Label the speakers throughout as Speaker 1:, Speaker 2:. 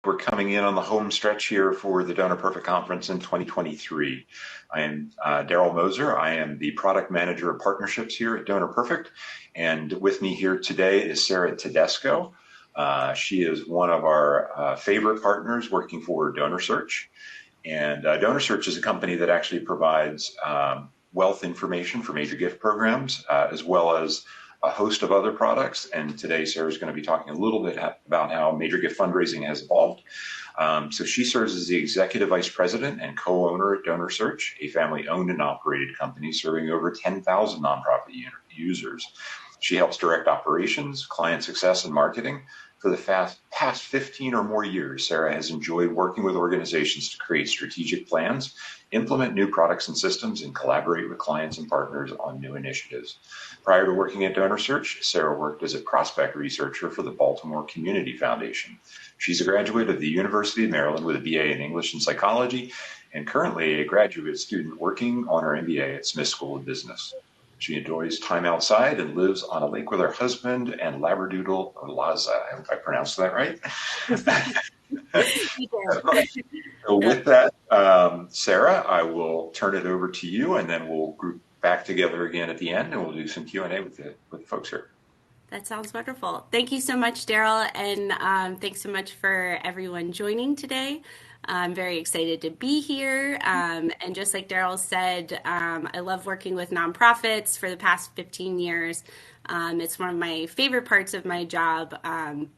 Speaker 1: We're coming in on the home stretch here for the Donor Perfect Conference in 2023. I am Daryl Moser. I am the Product Manager of Partnerships here at Donor Perfect. And with me here today is Sarah Tedesco. She is one of our favorite partners working for Donor Search. And Donor Search is a company that actually provides wealth information for major gift programs, as well as a host of other products. And today, Sarah's going to be talking a little bit about how major gift fundraising has evolved. So she serves as the Executive Vice President and co-owner at Donor Search, a family-owned and operated company serving over 10,000 nonprofit users. She helps direct operations, client success, and marketing. For the past 15 or more years, Sarah has enjoyed working with organizations to create strategic plans, implement new products and systems, and collaborate with clients and partners on new initiatives. Prior to working at Donor Search, Sarah worked as a prospect researcher for the Baltimore Community Foundation. She's a graduate of the University of Maryland with a BA in English and Psychology, and currently a graduate student working on her MBA at Smith School of Business. She enjoys time outside and lives on a lake with her husband and Labradoodle Laza. I hope I pronounced that right. So with that, Sarah, I will turn it over to you, and then we'll group back together again at the end, and we'll do some Q&A with the folks here.
Speaker 2: That sounds wonderful. Thank you so much, Daryl, and thanks so much for everyone joining today. I'm very excited to be here. And just like Daryl said, I love working with nonprofits for the past 15 years. It's one of my favorite parts of my job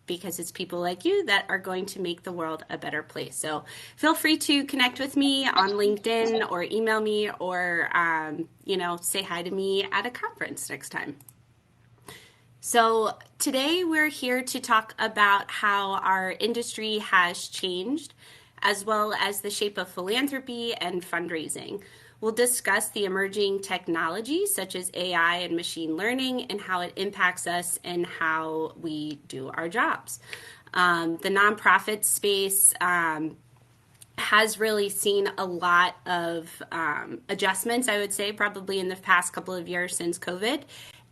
Speaker 2: because it's people like you that are going to make the world a better place. So feel free to connect with me on LinkedIn or email me or, say hi to me at a conference next time. So today we're here to talk about how our industry has changed, as well as the shape of philanthropy and fundraising. We'll discuss the emerging technologies such as AI and machine learning and how it impacts us and how we do our jobs. The nonprofit space has really seen a lot of adjustments, I would say, probably in the past couple of years since COVID.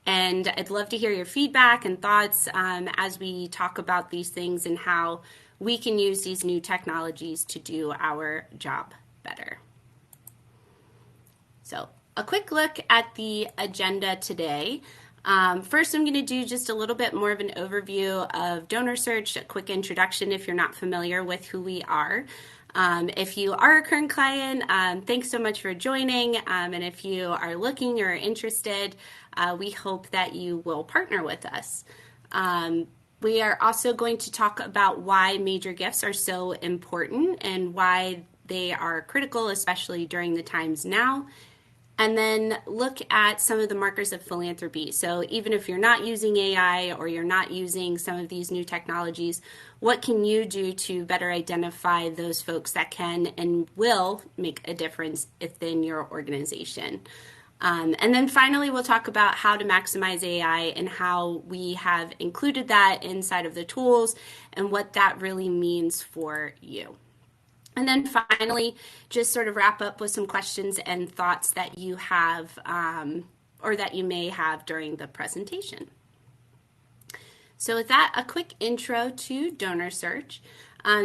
Speaker 2: And I'd love to hear your feedback and thoughts as we talk about these things and how we can use these new technologies to do our job better. So a quick look at the agenda today. First, I'm going to do just a little bit more of an overview of Donor Search, a quick introduction if you're not familiar with who we are. If you are a current client, thanks so much for joining. And if you are looking or interested, we hope that you will partner with us. We are also going to talk about why major gifts are so important and why they are critical, especially during the times now. And then look at some of the markers of philanthropy. So even if you're not using AI or you're not using some of these new technologies, what can you do to better identify those folks that can and will make a difference within your organization? And then finally, we'll talk about how to maximize AI and how we have included that inside of the tools and what that really means for you. And then finally, just sort of wrap up with some questions and thoughts that you have or that you may have during the presentation. So with that, a quick intro to Donor Search.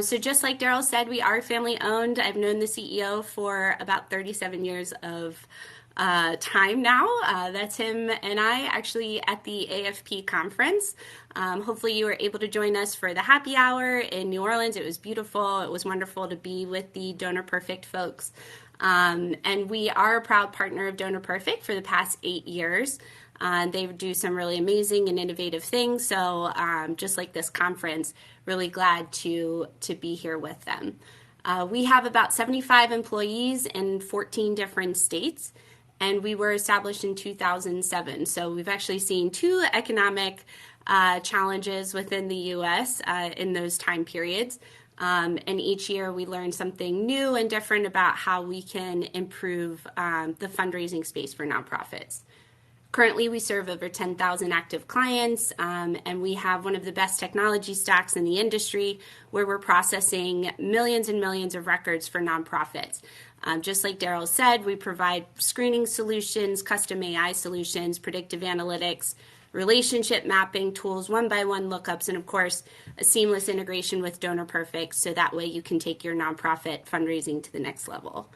Speaker 2: So just like Daryl said, we are family owned. I've known the CEO for about 37 years of time now. That's him and I actually at the AFP conference. Hopefully you were able to join us for the happy hour in New Orleans. It was beautiful. It was wonderful to be with the Donor Perfect folks. And we are a proud partner of Donor Perfect for the past 8 years. They do some really amazing and innovative things. So just like this conference, really glad to be here with them. We have about 75 employees in 14 different states. And we were established in 2007. So we've actually seen 2 economic challenges within the U.S. In those time periods. And each year we learn something new and different about how we can improve the fundraising space for nonprofits. Currently, we serve over 10,000 active clients, and we have one of the best technology stacks in the industry where we're processing millions and millions of records for nonprofits. Just like Daryl said, we provide screening solutions, custom AI solutions, predictive analytics, relationship mapping tools, one-by-one lookups, and of course, a seamless integration with Donor Perfect, so that way you can take your nonprofit fundraising to the next level.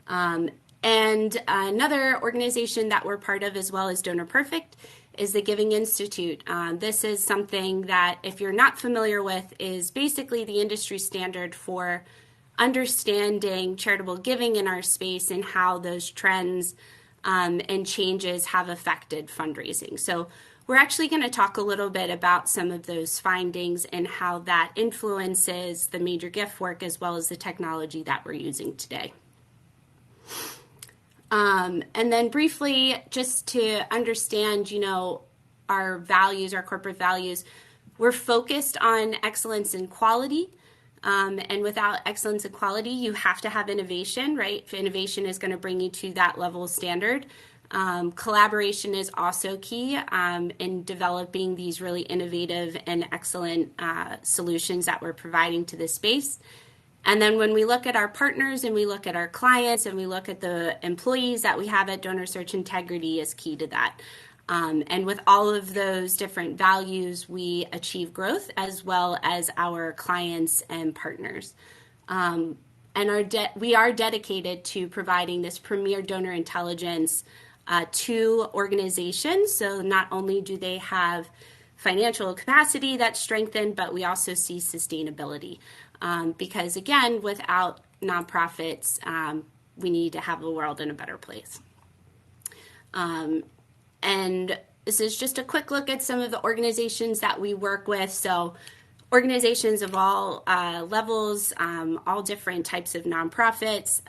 Speaker 2: And another organization that we're part of as well as Donor Perfect is the Giving Institute. This is something that, if you're not familiar with, is basically the industry standard for understanding charitable giving in our space and how those trends and changes have affected fundraising. So we're actually going to talk a little bit about some of those findings and how that influences the major gift work as well as the technology that we're using today. And then briefly, just to understand, our values, our corporate values, we're focused on excellence and quality. And without excellence and quality, you have to have innovation, right? Innovation is going to bring you to that level of standard. Collaboration is also key in developing these really innovative and excellent solutions that we're providing to this space. And then when we look at our partners and we look at our clients and we look at the employees that we have at Donor Search, integrity is key to that. And with all of those different values, we achieve growth as well as our clients and partners. And we are dedicated to providing this premier donor intelligence to organizations. So not only do they have financial capacity that's strengthened, but we also see sustainability. Because again, without nonprofits, we need to have the world in a better place. And this is just a quick look at some of the organizations that we work with. So organizations of all levels, all different types of nonprofits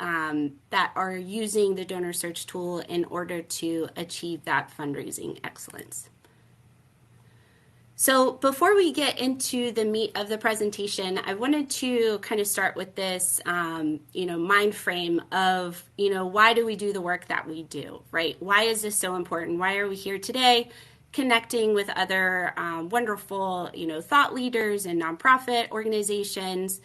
Speaker 2: that are using the Donor Search tool in order to achieve that fundraising excellence. So before we get into the meat of the presentation, I wanted to kind of start with this, mind frame of, why do we do the work that we do, right? Why is this so important? Why are we here today connecting with other wonderful, thought leaders and nonprofit organizations?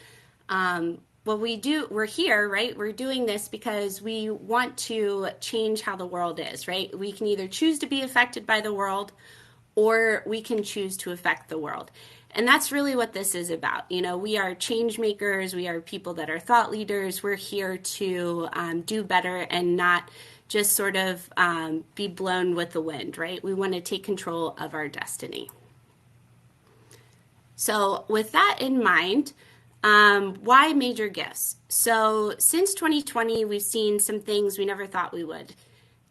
Speaker 2: We're here, right? We're doing this because we want to change how the world is, right? We can either choose to be affected by the world, or we can choose to affect the world. And that's really what this is about. We are change makers. We are people that are thought leaders. We're here to do better and not just sort of be blown with the wind, right? We want to take control of our destiny. So with that in mind, why major gifts? So since 2020, we've seen some things we never thought we would.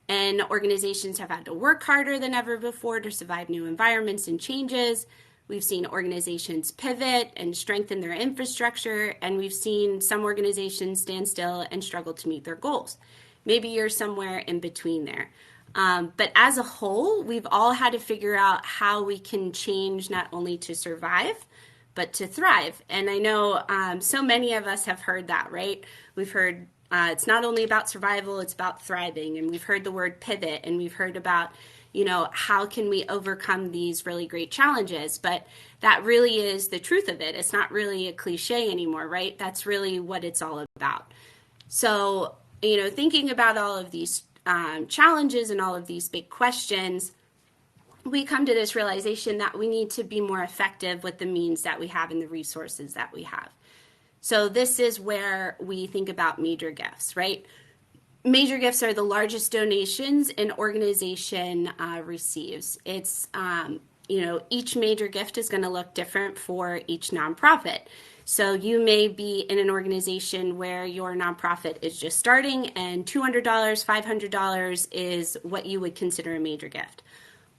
Speaker 2: And organizations have had to work harder than ever before to survive new environments and changes. We've seen organizations pivot and strengthen their infrastructure, and we've seen some organizations stand still and struggle to meet their goals. Maybe you're somewhere in between there. But as a whole, we've all had to figure out how we can change not only to survive, but to thrive. And I know so many of us have heard that, right? We've heard it's not only about survival, it's about thriving. And we've heard the word pivot, and we've heard about, how can we overcome these really great challenges? But that really is the truth of it. It's not really a cliche anymore, right? That's really what it's all about. So, thinking about all of these challenges and all of these big questions, we come to this realization that we need to be more effective with the means that we have and the resources that we have. So this is where we think about major gifts, right? Major gifts are the largest donations an organization receives. It's, each major gift is going to look different for each nonprofit. So you may be in an organization where your nonprofit is just starting and $200, $500 is what you would consider a major gift.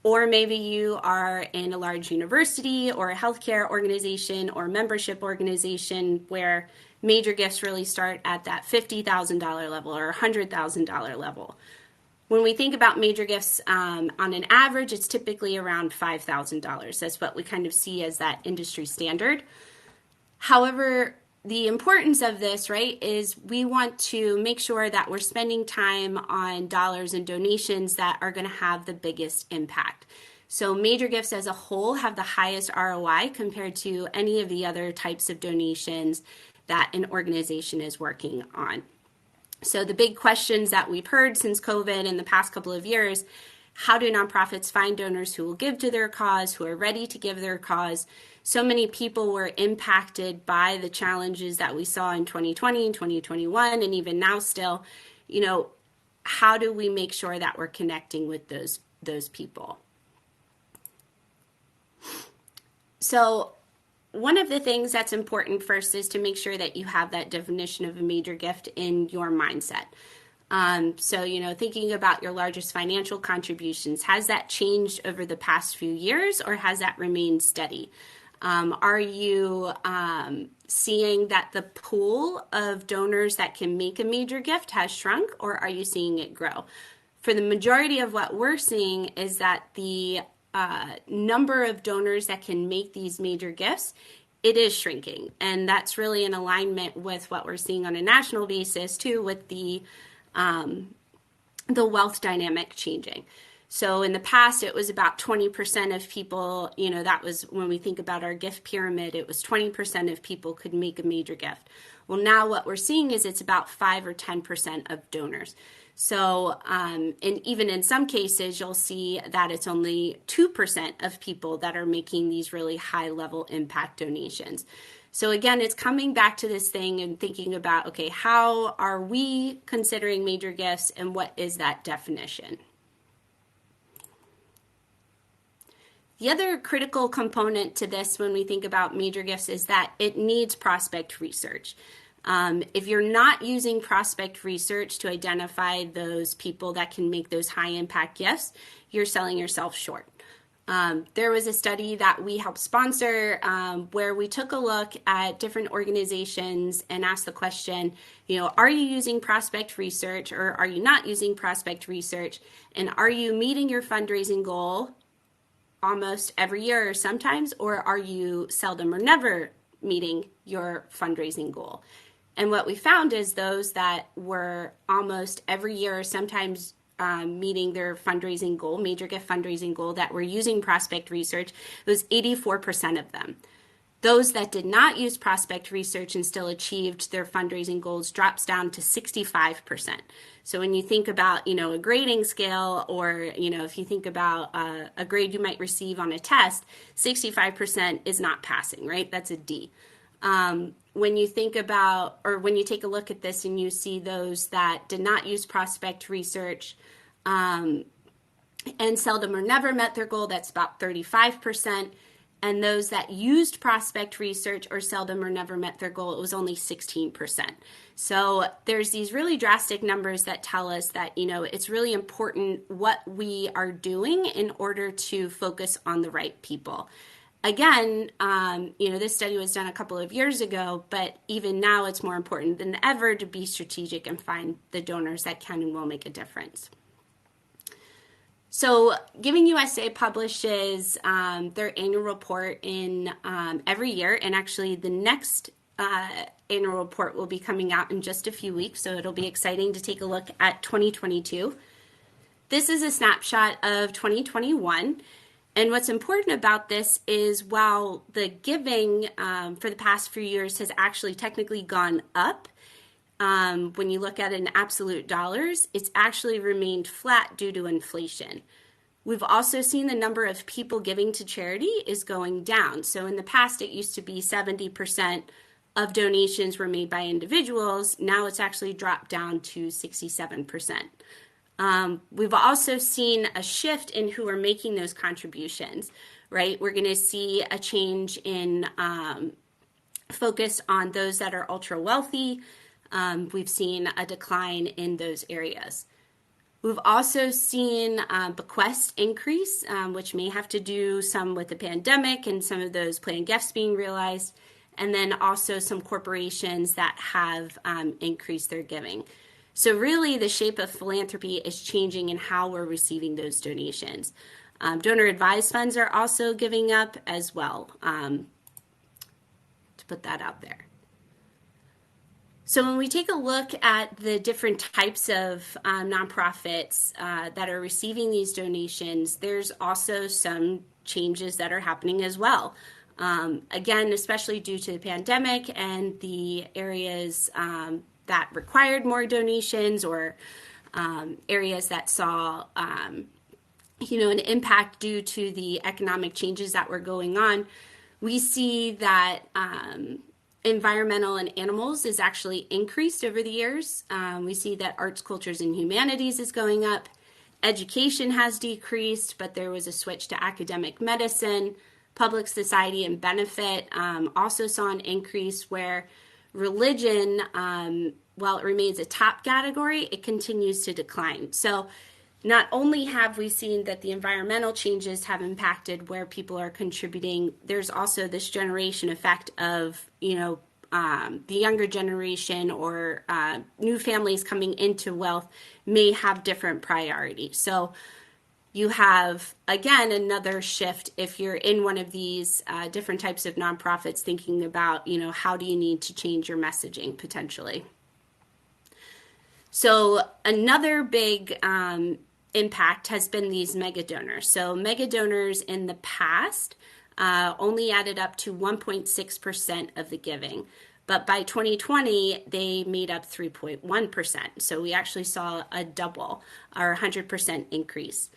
Speaker 2: Or maybe you are in a large university or a healthcare organization or membership organization where major gifts really start at that $50,000 level or $100,000 level. When we think about major gifts, on an average, it's typically around $5,000. That's what we kind of see as that industry standard. However, the importance of this, right, is we want to make sure that we're spending time on dollars and donations that are going to have the biggest impact. So major gifts as a whole have the highest ROI compared to any of the other types of donations that an organization is working on. So the big questions that we've heard since COVID in the past couple of years how do nonprofits find donors who will give to their cause, who are ready to give their cause? So many people were impacted by the challenges that we saw in 2020 and 2021, and even now still. How do we make sure that we're connecting with those people? So one of the things that's important first is to make sure that you have that definition of a major gift in your mindset. So, thinking about your largest financial contributions, has that changed over the past few years, or has that remained steady? Are you seeing that the pool of donors that can make a major gift has shrunk, or are you seeing it grow? For the majority of what we're seeing is that the number of donors that can make these major gifts, it is shrinking. And that's really in alignment with what we're seeing on a national basis too, with the wealth dynamic changing. So in the past, it was about 20% of people, that was when we think about our gift pyramid, it was 20% of people could make a major gift. Well, now what we're seeing is it's about 5 or 10% of donors. So, and even in some cases, you'll see that it's only 2% of people that are making these really high level impact donations. So again, it's coming back to this thing and thinking about, okay, how are we considering major gifts and what is that definition? The other critical component to this when we think about major gifts is that it needs prospect research. If you're not using prospect research to identify those people that can make those high impact gifts, you're selling yourself short. There was a study that we helped sponsor where we took a look at different organizations and asked the question, are you using prospect research or are you not using prospect research? And are you meeting your fundraising goal almost every year or sometimes, or are you seldom or never meeting your fundraising goal? And what we found is those that were almost every year or sometimes meeting their fundraising goal, major gift fundraising goal, that were using prospect research, it was 84% of them. Those that did not use prospect research and still achieved their fundraising goals drops down to 65%. So when you think about, a grading scale, or, if you think about a grade you might receive on a test, 65% is not passing, right? That's a D. When you think about, or when you take a look at this and you see those that did not use prospect research and seldom or never met their goal, that's about 35%. And those that used prospect research or seldom or never met their goal, it was only 16%. So there's these really drastic numbers that tell us that, it's really important what we are doing in order to focus on the right people. Again, this study was done a couple of years ago, but even now it's more important than ever to be strategic and find the donors that can and will make a difference. So Giving USA publishes their annual report in every year, and actually the next annual report will be coming out in just a few weeks, so it'll be exciting to take a look at 2022. This is a snapshot of 2021, and what's important about this is while the giving for the past few years has actually technically gone up, when you look at it in absolute dollars, it's actually remained flat due to inflation. We've also seen the number of people giving to charity is going down. So in the past, it used to be 70% of donations were made by individuals. Now it's actually dropped down to 67%. We've also seen a shift in who are making those contributions, right? We're going to see a change in focus on those that are ultra wealthy. We've seen a decline in those areas. We've also seen bequests increase, which may have to do some with the pandemic and some of those planned gifts being realized, and then also some corporations that have increased their giving. So really the shape of philanthropy is changing in how we're receiving those donations. Donor advised funds are also giving up as well, to put that out there. So when we take a look at the different types of nonprofits that are receiving these donations, there's also some changes that are happening as well. Again, especially due to the pandemic and the areas that required more donations, or areas that saw an impact due to the economic changes that were going on, we see that environmental and animals is actually increased over the years. We see that arts, cultures, and humanities is going up. Education has decreased, but there was a switch to academic medicine. Public society and benefit also saw an increase, where religion, while it remains a top category, it continues to decline. So not only have we seen that the environmental changes have impacted where people are contributing, there's also this generation effect of, the younger generation or new families coming into wealth may have different priorities. So you have, again, another shift if you're in one of these different types of nonprofits, thinking about, how do you need to change your messaging potentially. So another big impact has been these mega donors. So mega donors in the past only added up to 1.6% of the giving. But by 2020, they made up 3.1%. So we actually saw a double or 100% increase.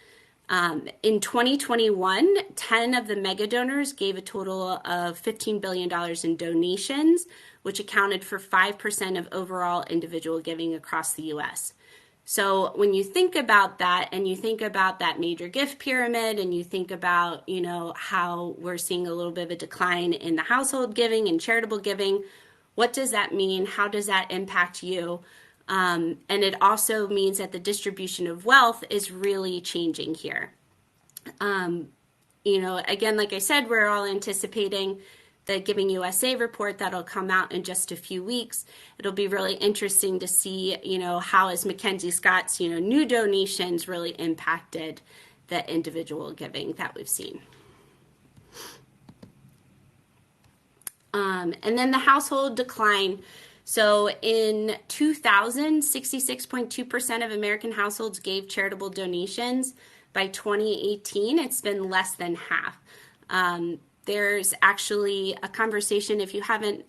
Speaker 2: In 2021, 10 of the mega donors gave a total of $15 billion in donations, which accounted for 5% of overall individual giving across the U.S. So when you think about that, and you think about that major gift pyramid, and you think about, how we're seeing a little bit of a decline in the household giving and charitable giving, what does that mean? How does that impact you? And it also means that the distribution of wealth is really changing here. Again, like I said, we're all anticipating the Giving USA report that'll come out in just a few weeks. It'll be really interesting to see, how as Mackenzie Scott's, new donations really impacted the individual giving that we've seen. And then the household decline. So in 2000, 66.2% of American households gave charitable donations. By 2018, it's been less than half. There's actually a conversation, if you haven't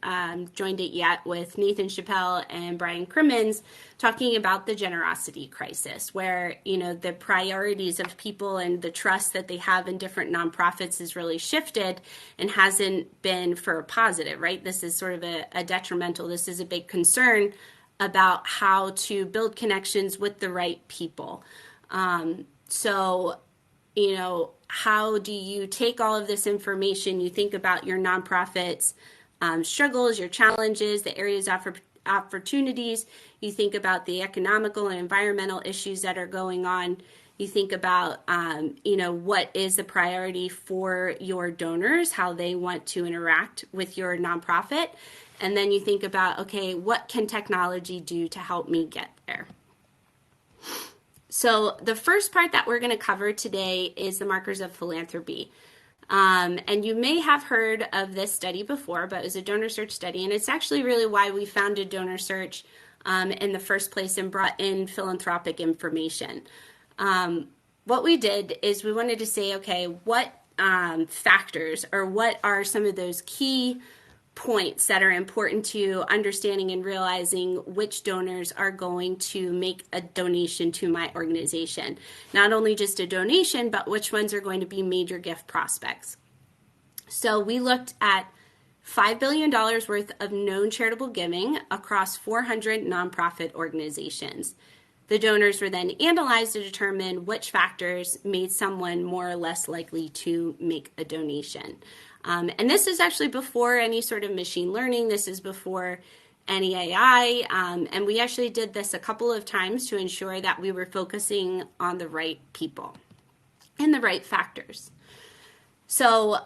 Speaker 2: joined it yet, with Nathan Chappelle and Brian Crimmins talking about the generosity crisis, where, the priorities of people and the trust that they have in different nonprofits has really shifted and hasn't been for a positive, right? This is sort of a detrimental. This is a big concern about how to build connections with the right people. How do you take all of this information? You think about your nonprofit's struggles, your challenges, the areas of opportunities. You think about the economical and environmental issues that are going on. You think about, what is the priority for your donors, how they want to interact with your nonprofit. And then you think about, okay, what can technology do to help me get there? So the first part that we're going to cover today is the markers of philanthropy. And you may have heard of this study before, but it was a donor search study. And it's actually really why we founded Donor Search in the first place and brought in philanthropic information. What we did is we wanted to say, okay, what factors or what are some of those key points that are important to understanding and realizing which donors are going to make a donation to my organization. Not only just a donation, but which ones are going to be major gift prospects. So we looked at $5 billion worth of known charitable giving across 400 nonprofit organizations. The donors were then analyzed to determine which factors made someone more or less likely to make a donation. And this is actually before any sort of machine learning. This is before any AI. And we actually did this a couple of times to ensure that we were focusing on the right people and the right factors. So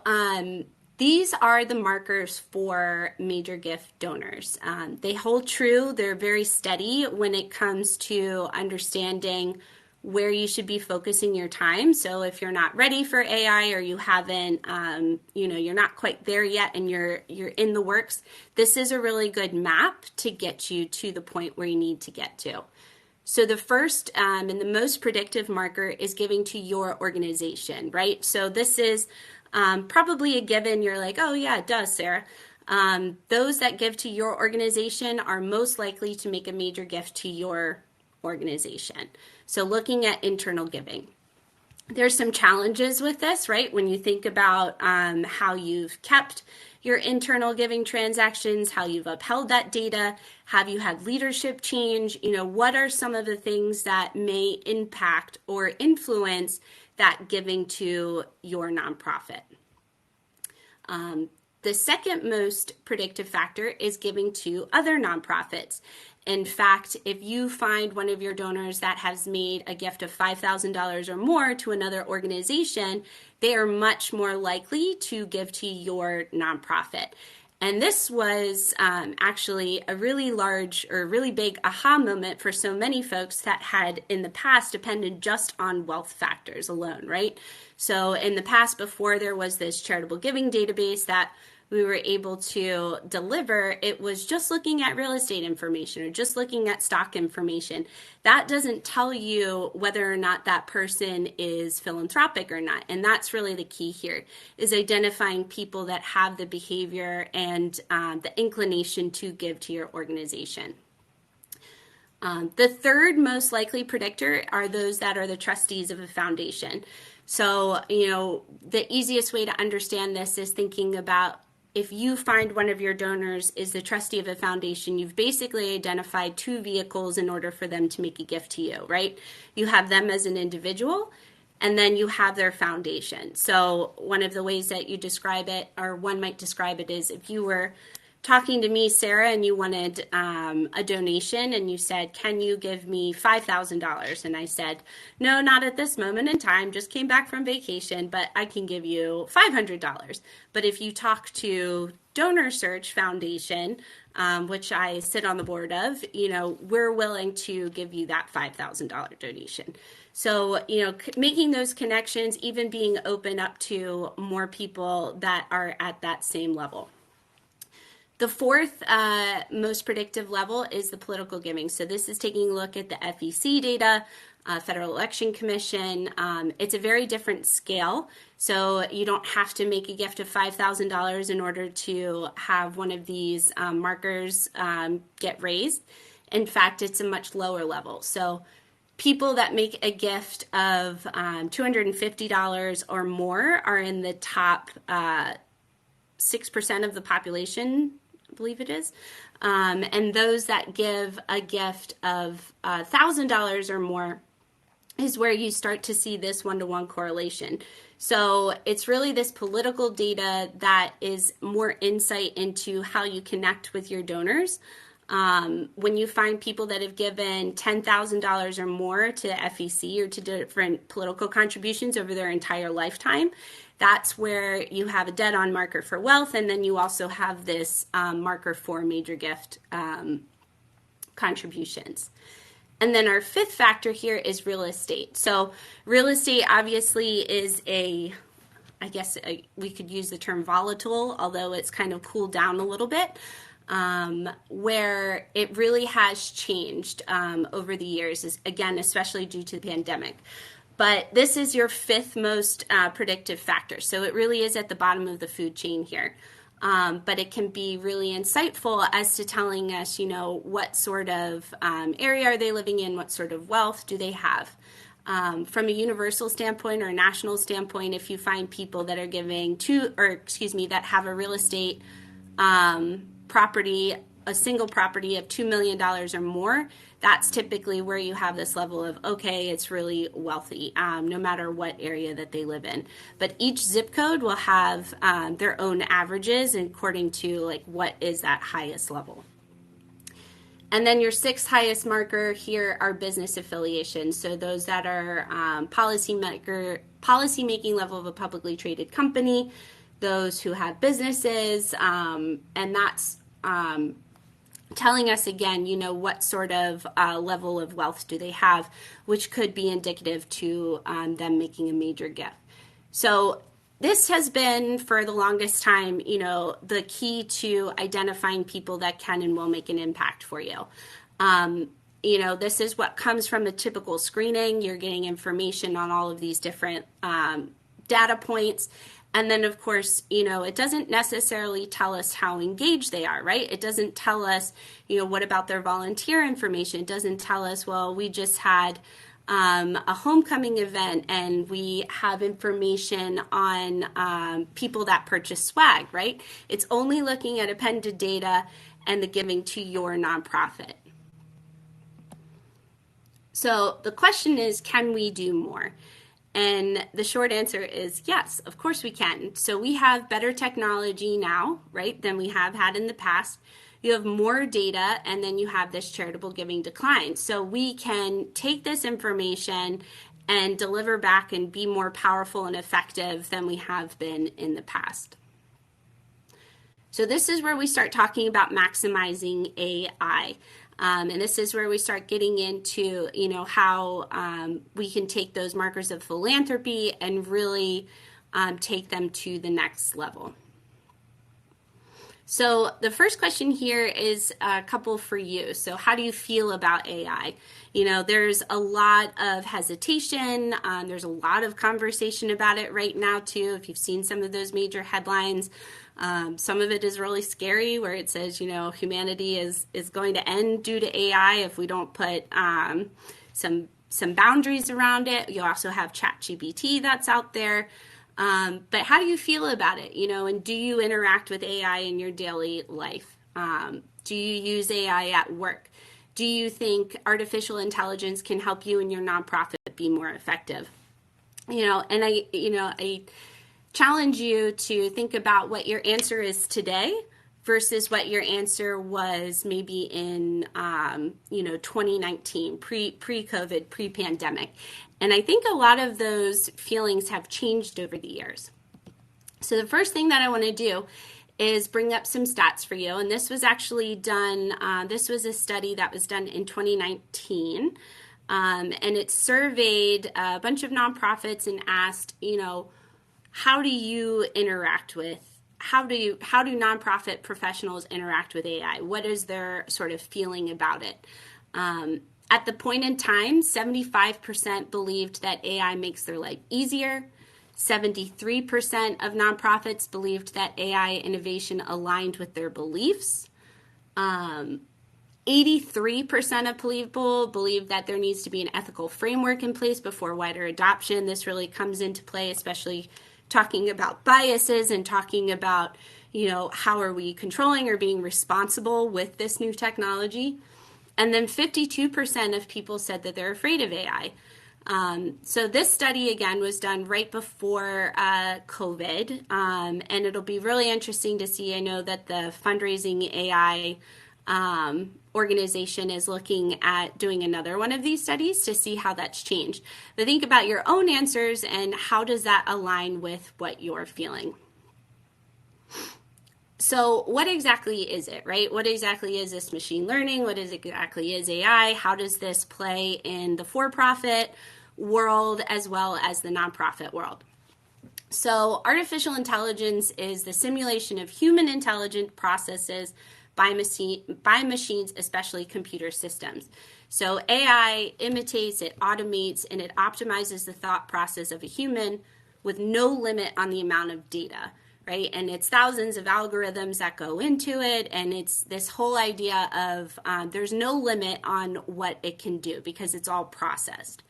Speaker 2: these are the markers for major gift donors. They hold true. They're very steady when it comes to understanding where you should be focusing your time. So if you're not ready for AI or you haven't, you're not quite there yet and you're in the works, this is a really good map to get you to the point where you need to get to. So the first and the most predictive marker is giving to your organization, right? So this is probably a given. You're like, oh yeah, it does, Sarah. Those that give to your organization are most likely to make a major gift to your organization. So looking at internal giving. There's some challenges with this, right? When you think about how you've kept your internal giving transactions, how you've upheld that data, have you had leadership change? What are some of the things that may impact or influence that giving to your nonprofit? The second most predictive factor is giving to other nonprofits. In fact, if you find one of your donors that has made a gift of $5,000 or more to another organization, they are much more likely to give to your nonprofit. And this was actually a really large or really big aha moment for so many folks that had in the past depended just on wealth factors alone, right? So in the past, before there was this charitable giving database that we were able to deliver, it was just looking at real estate information or just looking at stock information. That doesn't tell you whether or not that person is philanthropic or not. And that's really the key here, is identifying people that have the behavior and the inclination to give to your organization. The third most likely predictor are those that are the trustees of a foundation. So, the easiest way to understand this is thinking about if you find one of your donors is the trustee of a foundation, you've basically identified two vehicles in order for them to make a gift to you, right? You have them as an individual, and then you have their foundation. So one of the ways that you describe it, or one might describe it, is if you were talking to me, Sarah, and you wanted a donation, and you said, can you give me $5,000? And I said, no, not at this moment in time, just came back from vacation, but I can give you $500. But if you talk to Donor Search Foundation, which I sit on the board of, we're willing to give you that $5,000 donation. So, making those connections, even being open up to more people that are at that same level. The fourth most predictive level is the political giving. So this is taking a look at the FEC data, Federal Election Commission. It's a very different scale. So you don't have to make a gift of $5,000 in order to have one of these markers get raised. In fact, it's a much lower level. So people that make a gift of $250 or more are in the top 6% of the population, I believe it is. And those that give a gift of $1,000 or more is where you start to see this one-to-one correlation. So it's really this political data that is more insight into how you connect with your donors. When you find people that have given $10,000 or more to the FEC or to different political contributions over their entire lifetime, that's where you have a dead-on marker for wealth, and then you also have this marker for major gift contributions. And then our fifth factor here is real estate. So real estate obviously is we could use the term volatile, although it's kind of cooled down a little bit. Where it really has changed over the years, again, especially due to the pandemic. But this is your fifth most predictive factor. So it really is at the bottom of the food chain here. But it can be really insightful as to telling us, what sort of area are they living in, what sort of wealth do they have. From a universal standpoint or a national standpoint, if you find people that are giving that have a real estate property, a single property of $2 million or more, that's typically where you have this level of, okay, it's really wealthy, no matter what area that they live in. But each zip code will have their own averages according to what is that highest level. And then your sixth highest marker here are business affiliations. So those that are policy making level of a publicly traded company, those who have businesses, and that's telling us again, what sort of level of wealth do they have, which could be indicative to them making a major gift. So this has been, for the longest time, the key to identifying people that can and will make an impact for you. This is what comes from a typical screening. You're getting information on all of these different data points. And then, of course, it doesn't necessarily tell us how engaged they are, right? It doesn't tell us, what about their volunteer information? It doesn't tell us, well, we just had a homecoming event and we have information on people that purchase swag, right? It's only looking at appended data and the giving to your nonprofit. So the question is, can we do more? And the short answer is yes, of course we can. So we have better technology now, right, than we have had in the past. You have more data, and then you have this charitable giving decline. So we can take this information and deliver back and be more powerful and effective than we have been in the past. So this is where we start talking about maximizing AI. And this is where we start getting into, how we can take those markers of philanthropy and really take them to the next level. So the first question here is a couple for you. So how do you feel about AI? There's a lot of hesitation. There's a lot of conversation about it right now, too. If you've seen some of those major headlines, some of it is really scary where it says, humanity is going to end due to AI if we don't put some boundaries around it. You also have ChatGPT that's out there. But how do you feel about it? And do you interact with AI in your daily life? Do you use AI at work? Do you think artificial intelligence can help you and your nonprofit be more effective? And I challenge you to think about what your answer is today versus what your answer was maybe in 2019, pre-COVID, pre-pandemic. And I think a lot of those feelings have changed over the years. So the first thing that I want to do is bring up some stats for you. And this was actually done, this was a study that was done in 2019. And it surveyed a bunch of nonprofits and asked, how do you interact with, how do nonprofit professionals interact with AI? What is their sort of feeling about it? At the point in time, 75% believed that AI makes their life easier. 73% of nonprofits believed that AI innovation aligned with their beliefs. 83% of people believe that there needs to be an ethical framework in place before wider adoption. This really comes into play, especially talking about biases and talking about, how are we controlling or being responsible with this new technology. And then 52% of people said that they're afraid of AI. So this study, again, was done right before COVID, and it'll be really interesting to see. I know that the Fundraising AI organization is looking at doing another one of these studies to see how that's changed. But think about your own answers and how does that align with what you're feeling. So what exactly is it, right? What exactly is this machine learning? What exactly is AI? How does this play in the for-profit world as well as the nonprofit world? So artificial intelligence is the simulation of human intelligent processes by machines, especially computer systems. So AI imitates, it automates, and it optimizes the thought process of a human with no limit on the amount of data. Right? And it's thousands of algorithms that go into it. And it's this whole idea of there's no limit on what it can do because it's all processed.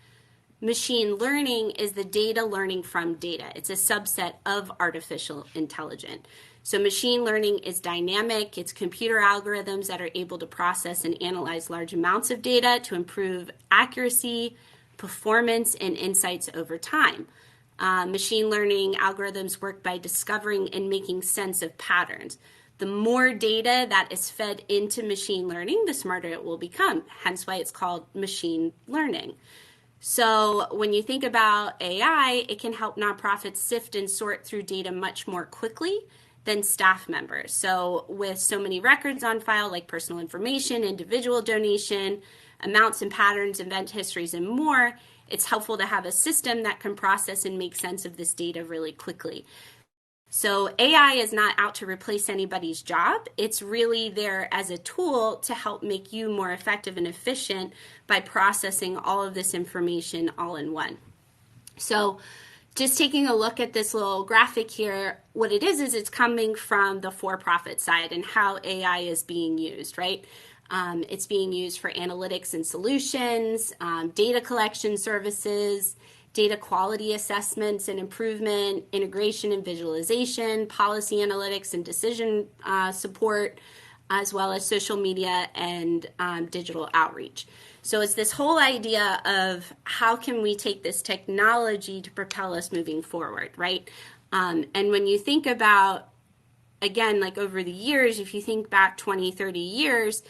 Speaker 2: Machine learning is the data learning from data. It's a subset of artificial intelligence. So machine learning is dynamic. It's computer algorithms that are able to process and analyze large amounts of data to improve accuracy, performance, and insights over time. Machine learning algorithms work by discovering and making sense of patterns. The more data that is fed into machine learning, the smarter it will become, hence why it's called machine learning. So when you think about AI, it can help nonprofits sift and sort through data much more quickly than staff members. So with so many records on file, like personal information, individual donation, amounts and patterns, event histories, and more, it's helpful to have a system that can process and make sense of this data really quickly. So AI is not out to replace anybody's job. It's really there as a tool to help make you more effective and efficient by processing all of this information all in one. So just taking a look at this little graphic here, what it is it's coming from the for-profit side and how AI is being used, right? It's being used for analytics and solutions, data collection services, data quality assessments and improvement, integration and visualization, policy analytics and decision support, as well as social media and digital outreach. So it's this whole idea of how can we take this technology to propel us moving forward, right? And when you think about, again, like over the years, if you think back 20, 30 years,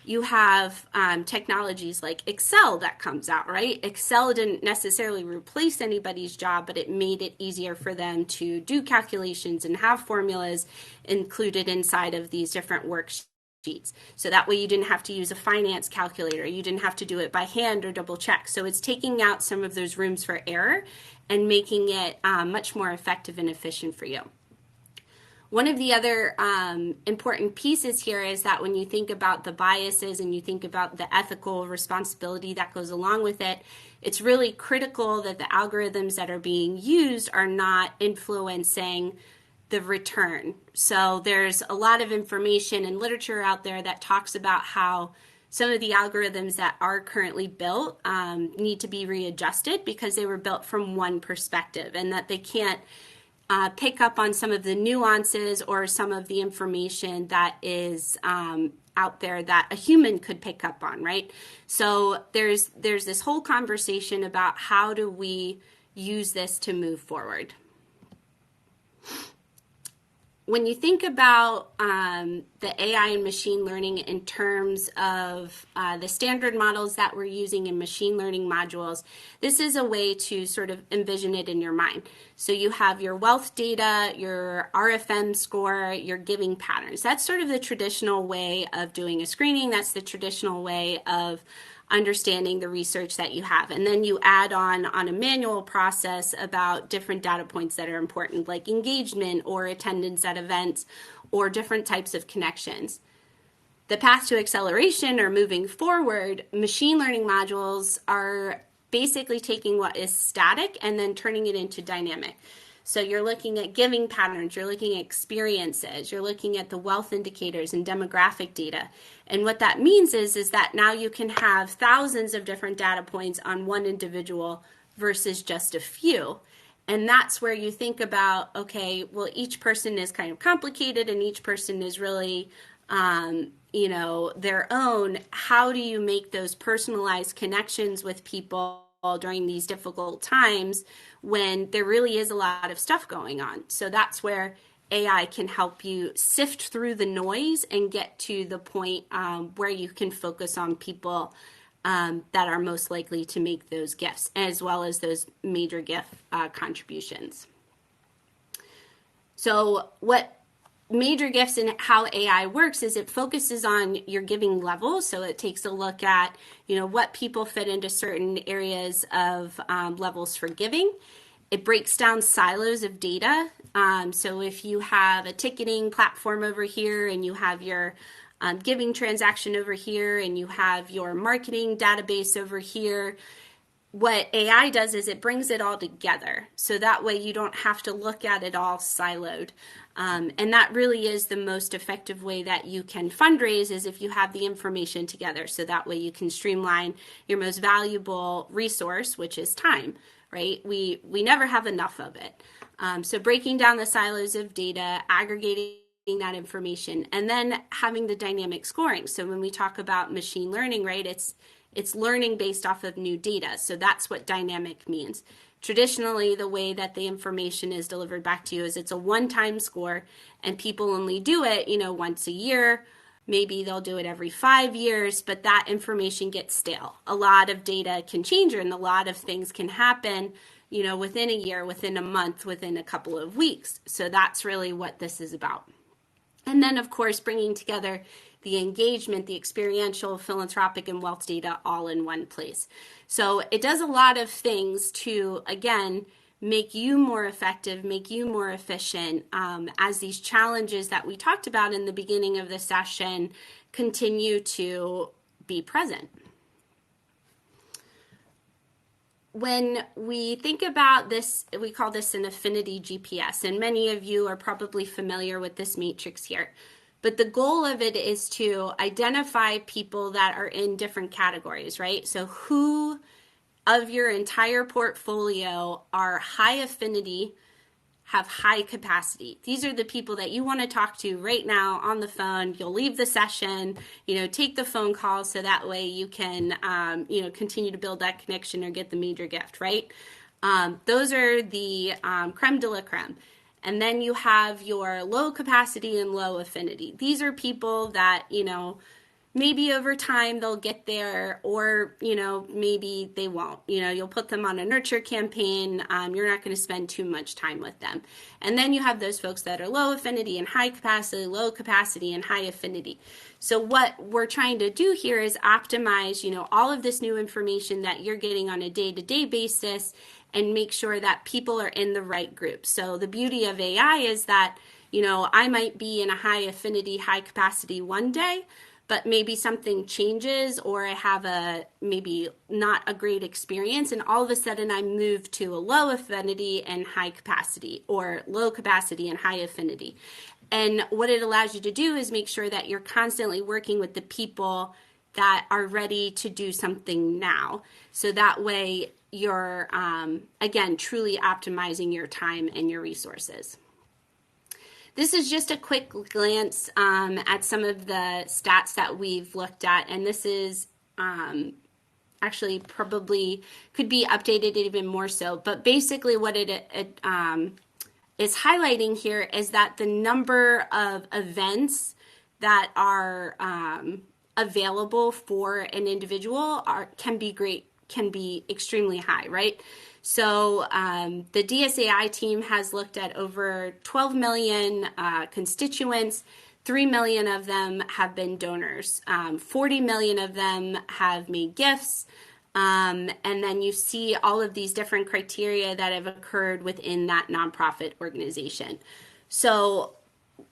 Speaker 2: you have technologies like Excel that comes out, right? Excel didn't necessarily replace anybody's job, but it made it easier for them to do calculations and have formulas included inside of these different worksheets. So that way you didn't have to use a finance calculator. You didn't have to do it by hand or double check. So it's taking out some of those rooms for error and making it much more effective and efficient for you. One of the other important pieces here is that when you think about the biases and you think about the ethical responsibility that goes along with it, it's really critical that the algorithms that are being used are not influencing the return. So there's a lot of information and literature out there that talks about how some of the algorithms that are currently built need to be readjusted because they were built from one perspective, and that they can't pick up on some of the nuances or some of the information that is out there that a human could pick up on, right? So there's this whole conversation about how do we use this to move forward. When you think about the AI and machine learning in terms of the standard models that we're using in machine learning modules, this is a way to sort of envision it in your mind. So you have your wealth data, your RFM score, your giving patterns. That's sort of the traditional way of doing a screening. That's the traditional way of understanding the research that you have. And then you add on a manual process about different data points that are important, like engagement or attendance at events or different types of connections. The path to acceleration or moving forward, machine learning modules are basically taking what is static and then turning it into dynamic. So you're looking at giving patterns, you're looking at experiences, you're looking at the wealth indicators and demographic data. And what that means is that now you can have thousands of different data points on one individual versus just a few. And that's where you think about, okay, well, each person is kind of complicated and each person is really, their own. How do you make those personalized connections with people during these difficult times when there really is a lot of stuff going on? So that's where AI can help you sift through the noise and get to the point where you can focus on people that are most likely to make those gifts, as well as those major gift contributions. So what major gifts and how AI works is it focuses on your giving level. So it takes a look at, what people fit into certain areas of levels for giving. It breaks down silos of data. So if you have a ticketing platform over here and you have your giving transaction over here and you have your marketing database over here, what AI does is it brings it all together. So that way you don't have to look at it all siloed. And that really is the most effective way that you can fundraise, is if you have the information together. So that way you can streamline your most valuable resource, which is time, right? We never have enough of it. So breaking down the silos of data, aggregating that information, and then having the dynamic scoring. So when we talk about machine learning, right, it's learning based off of new data. So that's what dynamic means. Traditionally, the way that the information is delivered back to you is it's a one-time score, and people only do it, once a year. Maybe they'll do it every 5 years, but that information gets stale. A lot of data can change, and a lot of things can happen, within a year, within a month, within a couple of weeks. So that's really what this is about. And then, of course, bringing together the engagement, the experiential, philanthropic, and wealth data all in one place. So it does a lot of things to, again, make you more effective, make you more efficient as these challenges that we talked about in the beginning of the session continue to be present. When we think about this, we call this an affinity GPS, and many of you are probably familiar with this matrix here. But the goal of it is to identify people that are in different categories, right? So who of your entire portfolio are high affinity, have high capacity. These are the people that you want to talk to right now on the phone. You'll leave the session, take the phone call so that way you can, continue to build that connection or get the major gift, right? Those are the creme de la creme. And then you have your low capacity and low affinity. These are people that, maybe over time they'll get there, or, maybe they won't. You'll put them on a nurture campaign. You're not going to spend too much time with them. And then you have those folks that are low affinity and high capacity, low capacity and high affinity. So what we're trying to do here is optimize, all of this new information that you're getting on a day-to-day basis and make sure that people are in the right group. So the beauty of AI is that, I might be in a high affinity, high capacity one day, but maybe something changes or I have a maybe not a great experience, and all of a sudden I move to a low affinity and high capacity, or low capacity and high affinity. And what it allows you to do is make sure that you're constantly working with the people that are ready to do something now. So that way you're, again, truly optimizing your time and your resources. This is just a quick glance at some of the stats that we've looked at, and this is actually probably could be updated even more so. But basically what it is highlighting here is that the number of events that are available for an individual can be extremely high, right? So the DSAI team has looked at over 12 million constituents. 3 million of them have been donors. 40 million of them have made gifts. And then you see all of these different criteria that have occurred within that nonprofit organization. So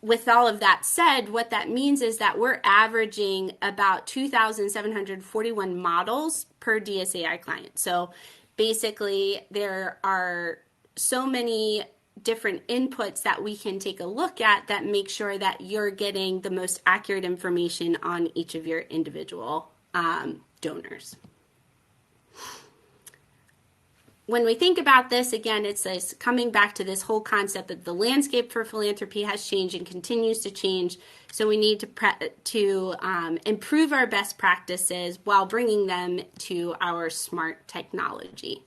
Speaker 2: with all of that said, what that means is that we're averaging about 2,741 models per DSAI client. So basically, there are so many different inputs that we can take a look at that make sure that you're getting the most accurate information on each of your individual donors. When we think about this, again, it's coming back to this whole concept that the landscape for philanthropy has changed and continues to change. So we need to improve our best practices while bringing them to our smart technology.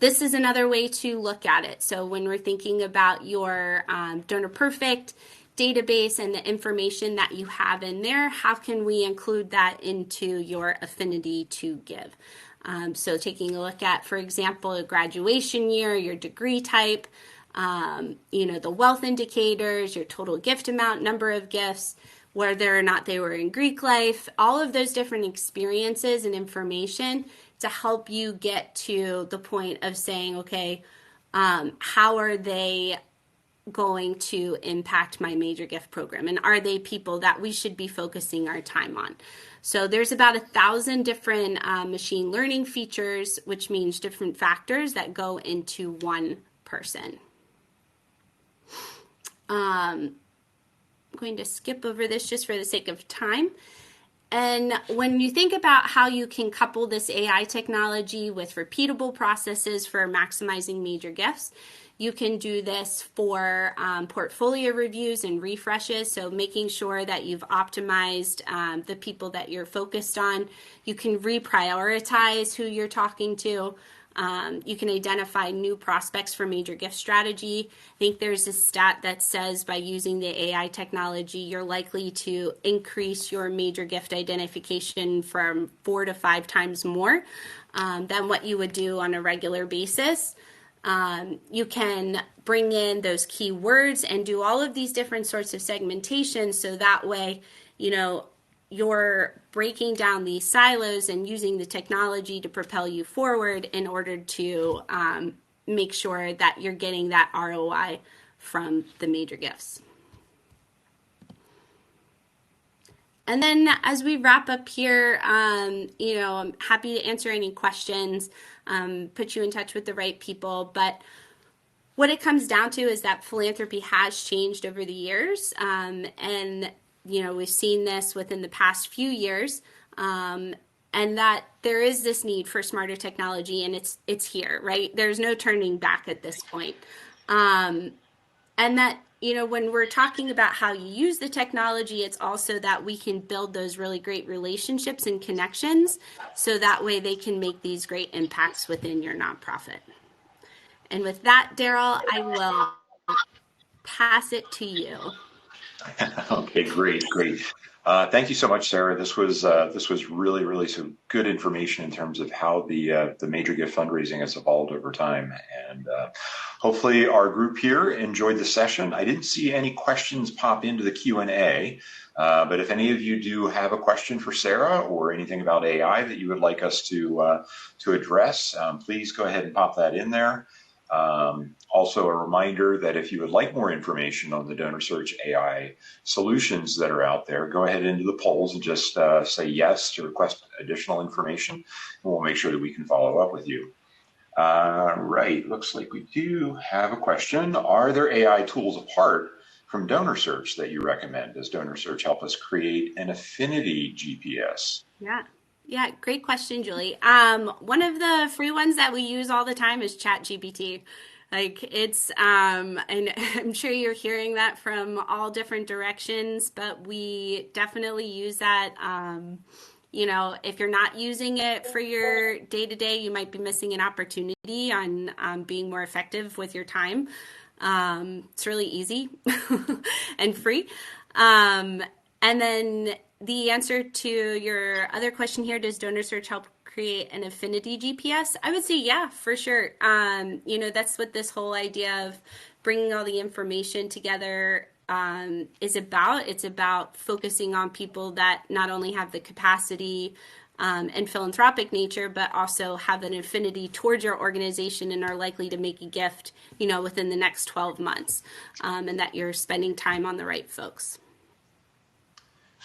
Speaker 2: This is another way to look at it. So when we're thinking about your Donor Perfect database and the information that you have in there, how can we include that into your affinity to give? So taking a look at, for example, a graduation year, your degree type, the wealth indicators, your total gift amount, number of gifts, whether or not they were in Greek life, all of those different experiences and information to help you get to the point of saying, okay, how are they going to impact my major gift program? And are they people that we should be focusing our time on? So there's about 1,000 different machine learning features, which means different factors that go into one person. I'm going to skip over this just for the sake of time. And when you think about how you can couple this AI technology with repeatable processes for maximizing major gifts, you can do this for portfolio reviews and refreshes, so making sure that you've optimized the people that you're focused on. You can reprioritize who you're talking to. You can identify new prospects for major gift strategy. I think there's a stat that says by using the AI technology, you're likely to increase your major gift identification from 4 to 5 times more than what you would do on a regular basis. You can bring in those keywords and do all of these different sorts of segmentation, so that way, you're breaking down these silos and using the technology to propel you forward in order to make sure that you're getting that ROI from the major gifts. And then as we wrap up here, I'm happy to answer any questions, put you in touch with the right people. But What it comes down to is that philanthropy has changed over the years, and we've seen this within the past few years, and that there is this need for smarter technology, and it's here, right? There's no turning back at this point. And that, when we're talking about how you use the technology, it's also that we can build those really great relationships and connections so that way they can make these great impacts within your nonprofit. And with that, Daryl, I will pass it to you.
Speaker 1: Okay, great, great. Thank you so much, Sarah. This was really some good information in terms of how the major gift fundraising has evolved over time, and hopefully our group here enjoyed the session. I didn't see any questions pop into the Q&A, but if any of you do have a question for Sarah or anything about AI that you would like us to address, please go ahead and pop that in there. Also a reminder that if you would like more information on the Donor Search AI solutions that are out there, go ahead into the polls and just say yes to request additional information, and we'll make sure that we can follow up with you. Right, looks like we do have a question. Are there AI tools apart from Donor Search that you recommend? Does Donor Search help us create an affinity GPS?
Speaker 2: Yeah, great question, Julie. One of the free ones that we use all the time is ChatGPT. Like and I'm sure you're hearing that from all different directions, but we definitely use that. If you're not using it for your day to day, you might be missing an opportunity on being more effective with your time. It's really easy and free. And then the answer to your other question here, does Donor Search help create an affinity GPS? I would say, yeah, for sure. That's what this whole idea of bringing all the information together is about. It's about focusing on people that not only have the capacity and philanthropic nature, but also have an affinity towards your organization and are likely to make a gift, within the next 12 months, and that you're spending time on the right folks.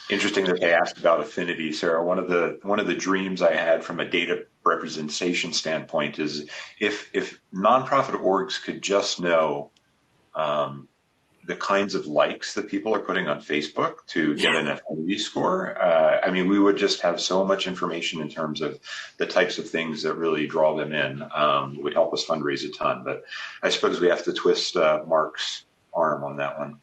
Speaker 1: Interesting that they asked about affinity, Sarah. One of the dreams I had from a data representation standpoint is if nonprofit orgs could just know the kinds of likes that people are putting on Facebook to get an affinity score. We would just have so much information in terms of the types of things that really draw them in. It would help us fundraise a ton. But I suppose we have to twist Mark's arm on that one.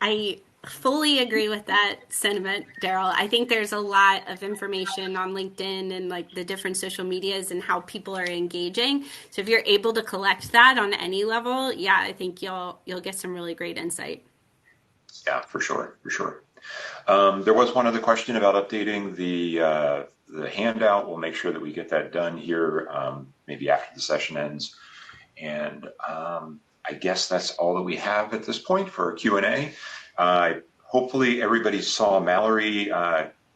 Speaker 2: I fully agree with that sentiment, Daryl. I think there's a lot of information on LinkedIn and like the different social medias and how people are engaging. So if you're able to collect that on any level, yeah, I think you'll get some really great insight.
Speaker 1: Yeah, for sure. There was one other question about updating the handout. We'll make sure that we get that done here, maybe after the session ends. And I guess that's all that we have at this point for Q&A. Hopefully everybody saw Mallory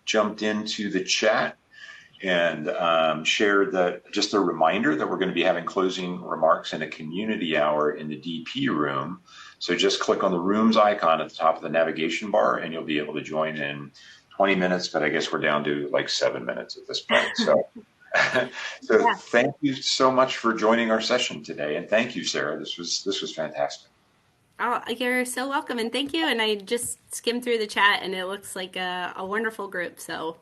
Speaker 1: jumped into the chat and shared just a reminder that we're going to be having closing remarks and a community hour in the DP room. So just click on the rooms icon at the top of the navigation bar and you'll be able to join in 20 minutes, but I guess we're down to like 7 minutes at this point. So, Thank you so much for joining our session today. And thank you, Sarah. This was fantastic.
Speaker 2: Oh, you're so welcome, and thank you. And I just skimmed through the chat, and it looks like a wonderful group. So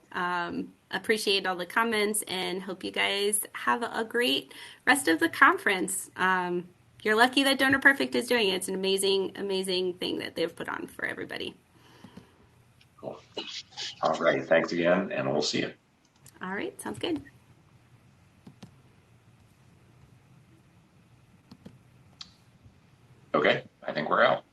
Speaker 2: appreciate all the comments, and hope you guys have a great rest of the conference. You're lucky that Donor Perfect is doing it. It's an amazing thing that they've put on for everybody.
Speaker 1: Cool. All right. Thanks again, and we'll see you.
Speaker 2: All right. Sounds good.
Speaker 1: Okay. I think we're out.